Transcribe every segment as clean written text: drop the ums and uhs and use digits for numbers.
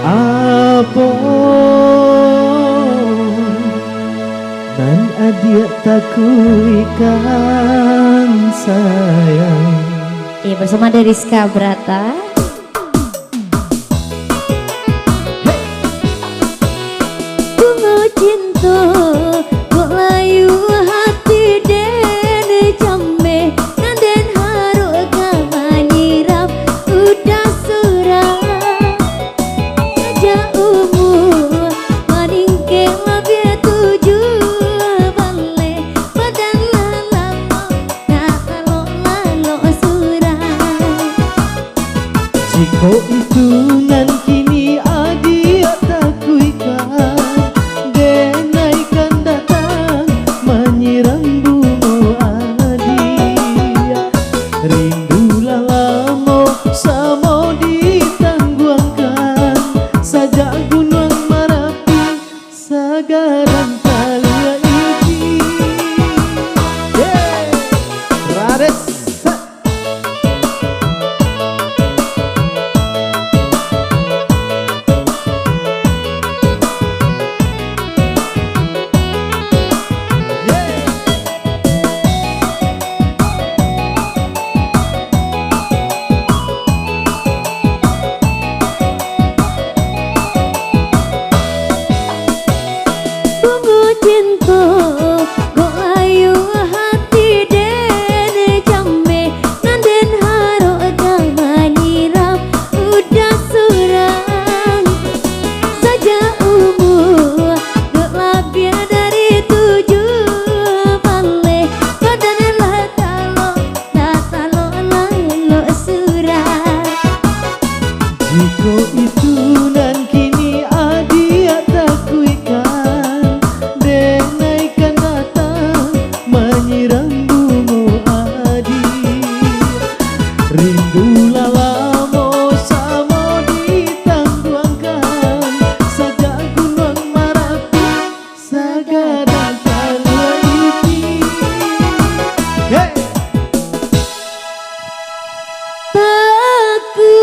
Apa nan adia takuikan sayang. Iya, bersama dari Rizka Brata. Bunga cinta kok layu hati den jambe nanden haruk kamanirap udah surah saja umur maningke lebih tujuh balik badan lalo lalo surah. Jika itu nan kini adia takuikan, denaikan datang menyiram bunga adia. Rindulah lama sama ditangguhkan, sajak gunung Merapi sagaran talia iki. Yeah, Rades. Cinta kok layu hati den jambe nanden haruk kamanirap udah surang saja umur gak lebih dari tujuh balik badan lah talo lalo surang. Jika itu nan kini adia takuikan, denaikan datang menyiram bunga adia. Rindulah lama sama ditangguhkan, sajak gunung Merapi sagaran talia iki. Hey! Takui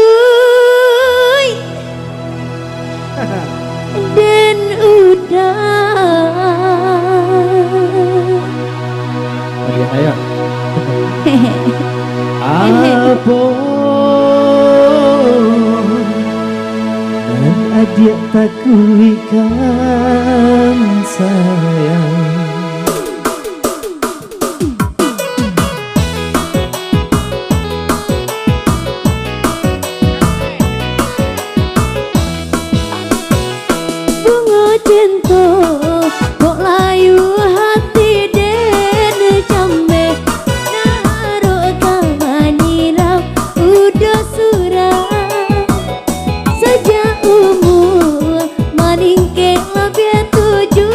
dan udah Ayo. Apa nan adia takuikan sayang. bunga cinta kok layu hati den jambe haruk kamanirap udah surang saja umur maningke lebih tujuh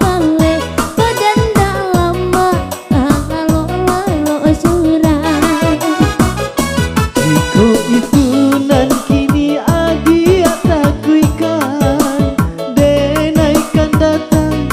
balik badan dalam lalo surang. Jika itu nan kini adia takuikan, denaikan datang